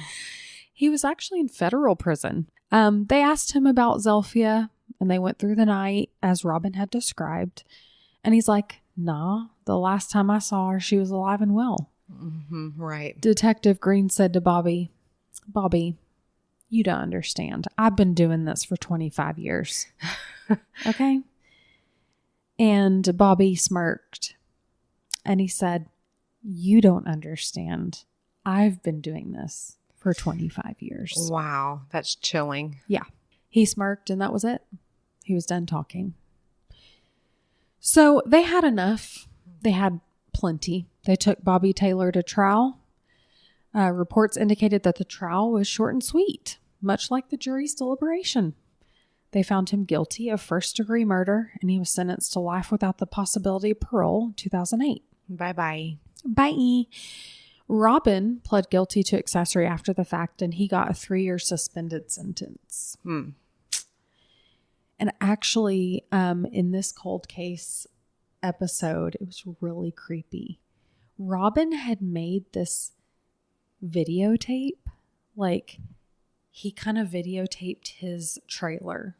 S1: He was actually in federal prison. They asked him about Zilpha, and they went through the night as Robin had described. And he's like, nah, the last time I saw her, she was alive and well.
S2: Right.
S1: Detective Green said to Bobby, you don't understand. I've been doing this for 25 years. Okay? And Bobby smirked. And he said, you don't understand. I've been doing this for 25 years.
S2: Wow. That's chilling.
S1: Yeah. He smirked and that was it. He was done talking. So they had enough. They had plenty. They took Bobby Taylor to trial. Reports indicated that the trial was short and sweet, much like the jury's deliberation. They found him guilty of first-degree murder, and he was sentenced to life without the possibility of parole in 2008.
S2: Bye-bye.
S1: Bye. Robin pled guilty to accessory after the fact, and he got a 3-year suspended sentence. And actually, in this cold case episode, it was really creepy. Robin had made this videotape. Like, he kind of videotaped his trailer.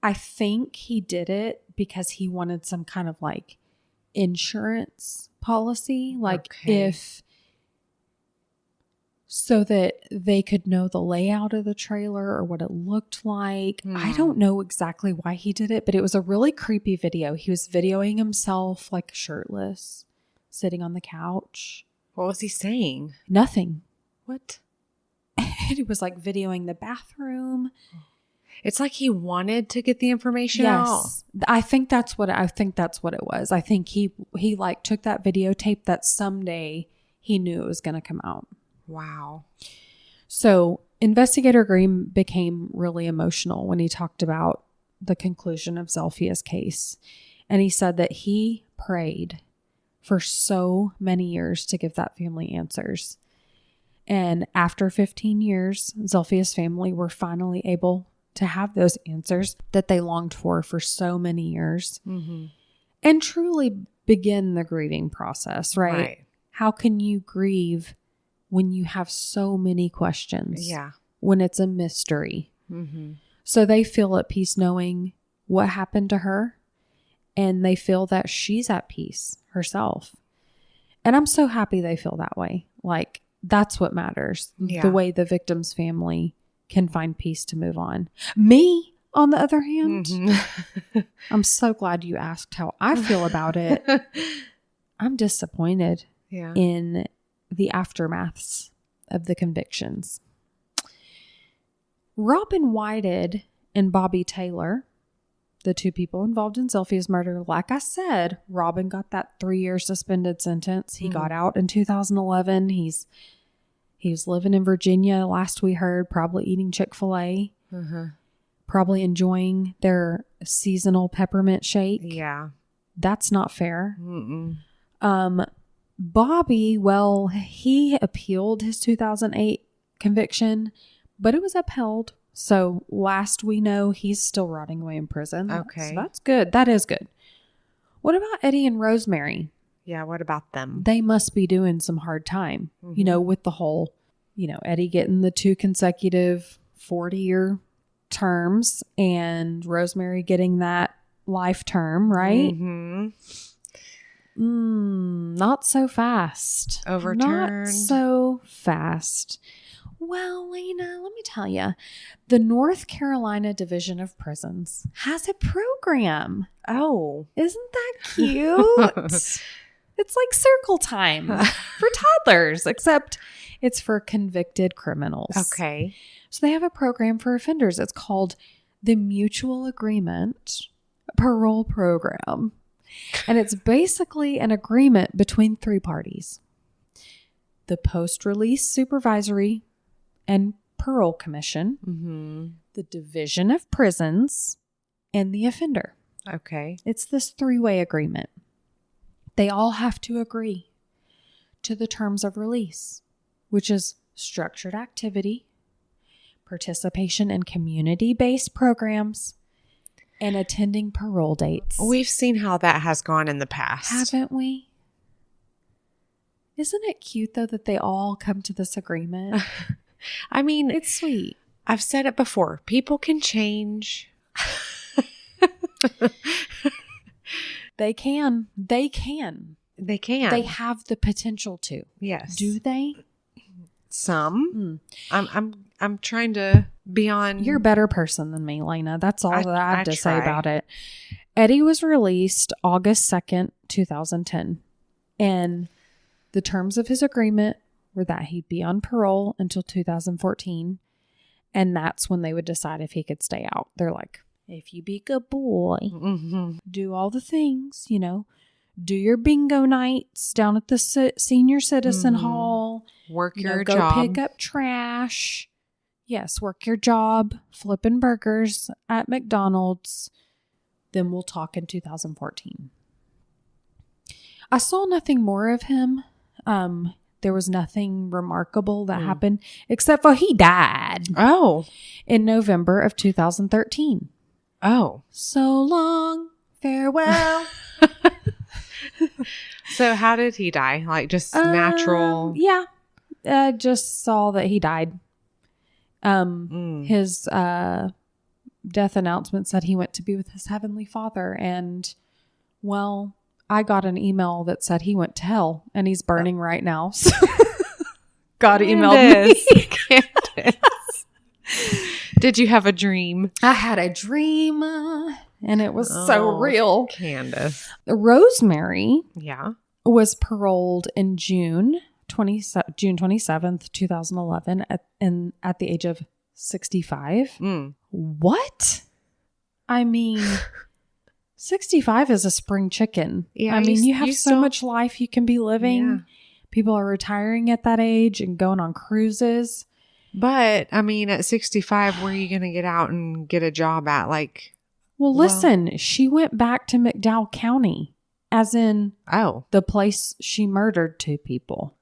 S1: I think he did it because he wanted some kind of like insurance policy. Like so that they could know the layout of the trailer or what it looked like. I don't know exactly why he did it, but it was a really creepy video. He was videoing himself like shirtless, sitting on the couch.
S2: What was he saying?
S1: Nothing.
S2: What?
S1: He was like videoing the bathroom.
S2: It's like he wanted to get the information out.
S1: I think that's what it was. I think he like took that videotape that someday he knew it was going to come out.
S2: Wow.
S1: So Investigator Green became really emotional when he talked about the conclusion of Zilpha's case. And he said that he prayed for so many years to give that family answers. And after 15 years, Zilpha's family were finally able to have those answers that they longed for so many years. And truly begin the grieving process, right? How can you grieve when you have so many questions?
S2: Yeah.
S1: When it's a mystery. So they feel at peace knowing what happened to her, and they feel that she's at peace herself. And I'm so happy they feel that way. Like, that's what matters.
S2: Yeah.
S1: The way the victim's family can find peace to move on. Me, on the other hand, I'm so glad you asked how I feel about it. I'm disappointed in the aftermaths of the convictions. Robin Whited and Bobby Taylor, the two people involved in Zilpha's murder, like I said, Robin got that 3-year suspended sentence. He got out in 2011. He was living in Virginia, last we heard, probably eating Chick-fil-A. Probably enjoying their seasonal peppermint shake.
S2: Yeah.
S1: That's not fair. Bobby, well, he appealed his 2008 conviction, but it was upheld. So last we know, he's still rotting away in prison.
S2: Okay.
S1: So that's good. That is good. What about Eddie and Rosemary?
S2: Yeah, what about them?
S1: They must be doing some hard time, you know, with the whole, you know, Eddie getting the 2 consecutive 40-year terms and Rosemary getting that life term, right? Not so fast.
S2: Overturned.
S1: Not so fast. Well, Lena, let me tell you, the North Carolina Division of Prisons has a program.
S2: Oh.
S1: Isn't that cute? It's like circle time for toddlers, except it's for convicted criminals.
S2: Okay.
S1: So they have a program for offenders. It's called the Mutual Agreement Parole Program. And it's basically an agreement between 3 parties. The Post-Release Supervisory and Parole Commission, the Division of Prisons, and the offender.
S2: Okay.
S1: It's this 3-way agreement. They all have to agree to the terms of release, which is structured activity, participation in community-based programs, and attending parole dates.
S2: We've seen how that has gone in the past.
S1: Haven't we? Isn't it cute, though, that they all come to this agreement?
S2: I mean,
S1: It's sweet.
S2: I've said it before. People can change.
S1: They can. They can.
S2: They can.
S1: They have the potential to.
S2: Yes.
S1: Do they?
S2: Some. I'm trying to be on.
S1: You're a better person than me, Lena. That's all that I have to say
S2: try.
S1: about it. Eddie was released August 2nd, 2010. And the terms of his agreement were that he'd be on parole until 2014. And that's when they would decide if he could stay out. They're like, if you be a good boy, do all the things, you know, do your bingo nights down at the senior citizen hall.
S2: Work your
S1: go
S2: job.
S1: Pick up trash. Yes, work your job, flipping burgers at McDonald's. Then we'll talk in 2014. I saw nothing more of him. There was nothing remarkable that happened, except for he died.
S2: Oh.
S1: In November of 2013.
S2: Oh.
S1: So long, farewell.
S2: So how did he die? Like just natural?
S1: Yeah. I just saw that he died. His death announcement said he went to be with his heavenly Father. And, well, I got an email that said he went to hell and he's burning right now. So God emailed me.
S2: Candace. Did you have a dream?
S1: I had a dream and it was so real.
S2: Candace.
S1: Rosemary
S2: Yeah.
S1: was paroled in June 27th, 2011 at the age of 65. What? I mean, 65 is a spring chicken.
S2: Yeah,
S1: I mean, you have
S2: you
S1: so
S2: still,
S1: much life you can be living.
S2: Yeah.
S1: People are retiring at that age and going on cruises.
S2: But, I mean, at 65, where are you going to get out and get a job at? Like,
S1: Well, listen, she went back to McDowell County, as in the place she murdered 2 people.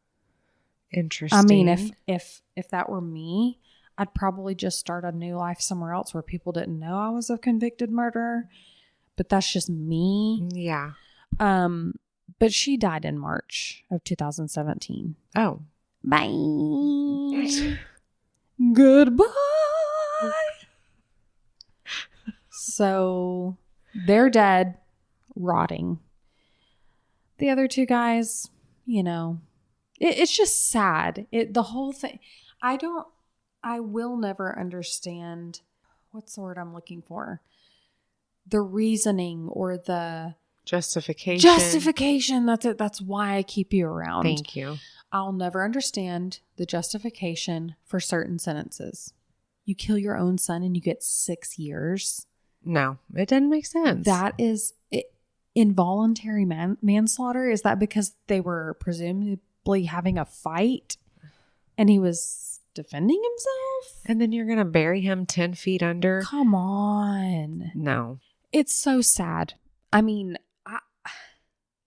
S2: Interesting.
S1: I mean, if that were me, I'd probably just start a new life somewhere else where people didn't know I was a convicted murderer. But that's just me.
S2: Yeah.
S1: But she died in March of 2017.
S2: Oh.
S1: Bye. Goodbye. So they're dead, rotting. The other 2 guys, it's just sad. The whole thing. I will never understand, what's the word I'm looking for? The reasoning or the justification. That's it. That's why I keep you around.
S2: Thank you.
S1: I'll never understand the justification for certain sentences. You kill your own son and you get 6 years.
S2: No, it doesn't make sense.
S1: That is involuntary manslaughter. Is that because they were presumably having a fight and he was defending himself?
S2: And then you're going to bury him 10 feet under?
S1: Come on.
S2: No.
S1: It's so sad. I mean,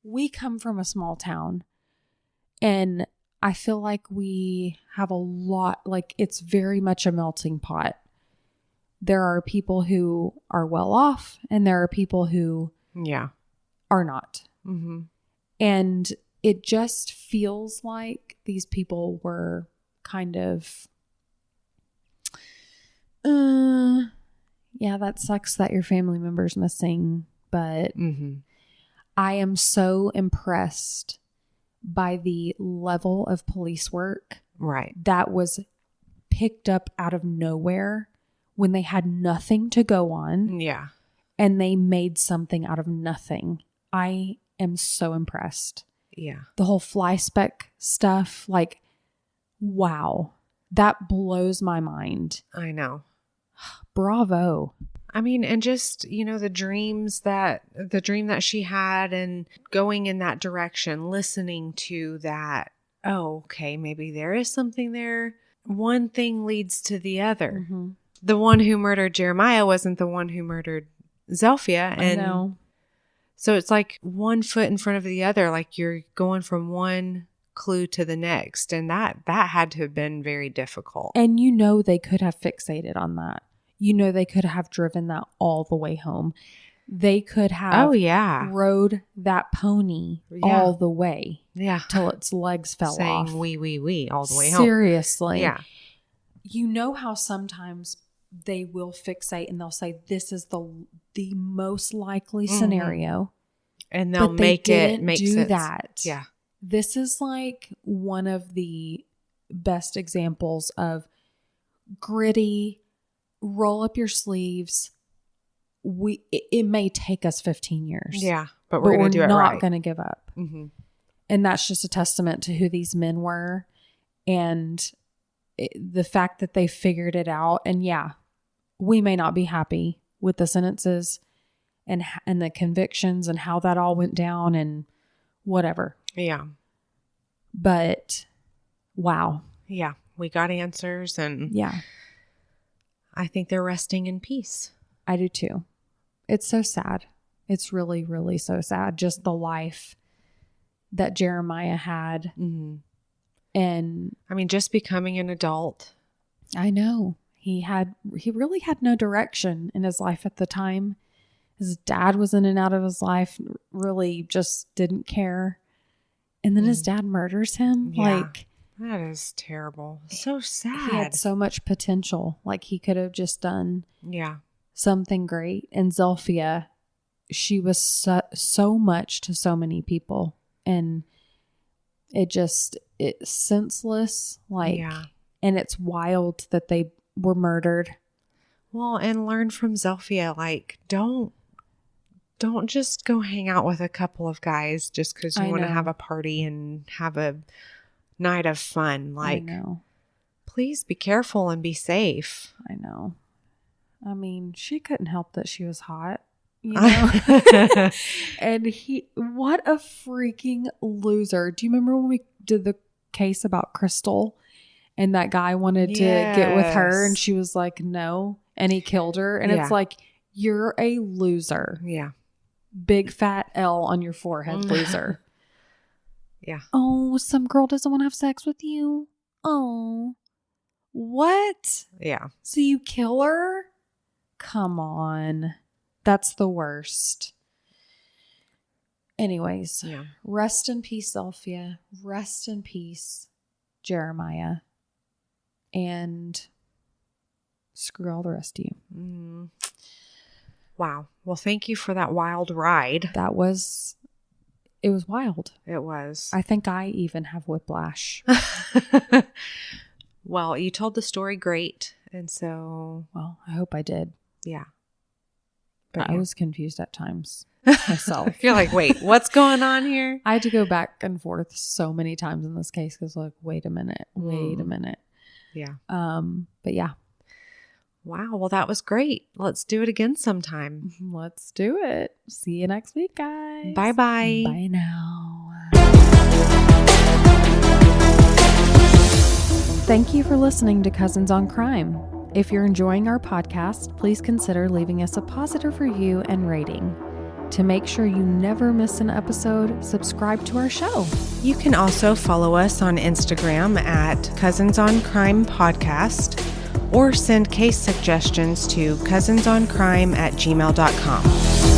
S1: we come from a small town and I feel like we have a lot, like it's very much a melting pot. There are people who are well off and there are people who are not. Mm-hmm. And it just feels like these people were kind of, that sucks that your family member's missing, but I am so impressed by the level of police work that was picked up out of nowhere when they had nothing to go on. Yeah. And they made something out of nothing. I am so impressed. Yeah. The whole fly speck stuff, like, wow. That blows my mind.
S2: I know.
S1: Bravo.
S2: I mean, and just, the dream that she had and going in that direction, listening to that. Oh, okay. Maybe there is something there. One thing leads to the other. Mm-hmm. The one who murdered Jeremiah wasn't the one who murdered Zilpha. And I know. So it's like one foot in front of the other, like you're going from one clue to the next. And that had to have been very difficult.
S1: And they could have fixated on that. They could have driven that all the way home. They could have rode that pony all the way till its legs fell off.
S2: Saying wee all the way home.
S1: Seriously. Yeah. How sometimes they will fixate and they'll say this is the most likely scenario.
S2: And they'll make it make sense.
S1: That. Yeah. This is like one of the best examples of gritty, roll up your sleeves. It may take us 15 years.
S2: Yeah, but we're going to do it right.
S1: We're not going to give up. Mm-hmm. And that's just a testament to who these men were and the fact that they figured it out. And we may not be happy with the sentences and the convictions and how that all went down and whatever. Yeah. But wow.
S2: Yeah, we got answers and I think they're resting in peace.
S1: I do too. It's so sad. It's really, really so sad. Just the life that Jeremiah had. Mm-hmm. And
S2: I mean, just becoming an adult.
S1: I know. He really had no direction in his life at the time. His dad was in and out of his life, really just didn't care. And then his dad murders him.
S2: Yeah. That is terrible. So sad.
S1: He had so much potential. Like he could have just done something great. And Zilpha, she was so much to so many people. And it's senseless. And it's wild that they were murdered.
S2: Well, and learn from Zilpha. Like, don't just go hang out with a couple of guys just because you want to have a party and have a night of fun. Like, I know. Please be careful and be safe.
S1: I know. I mean, she couldn't help that she was hot, And what a freaking loser. Do you remember when we did the case about Crystal and that guy wanted to get with her and she was like, no, and he killed her. And it's like, you're a loser. Yeah. Big fat L on your forehead, loser. Yeah. Oh, some girl doesn't want to have sex with you. Oh, what? Yeah. So you kill her? Come on. That's the worst. Anyways, rest in peace, Zilpha. Rest in peace, Jeremiah. And screw all the rest of you.
S2: Wow. Well, thank you for that wild ride.
S1: That was It was wild.
S2: It was.
S1: I think I even have whiplash.
S2: Well, you told the story great. And so.
S1: Well, I hope I did.
S2: Yeah.
S1: But I was confused at times myself.
S2: You're like, wait, what's going on here?
S1: I had to go back and forth so many times in this case because like, wait a minute.
S2: Yeah.
S1: But yeah.
S2: Wow. Well, that was great. Let's do it again sometime.
S1: Let's do it. See you next week, guys.
S2: Bye-bye.
S1: Bye now. Thank you for listening to Cousins on Crime. If you're enjoying our podcast, please consider leaving us a positive review and rating. To make sure you never miss an episode, subscribe to our show.
S2: You can also follow us on Instagram at Cousins on Crime Podcast or send case suggestions to cousinsoncrime@gmail.com.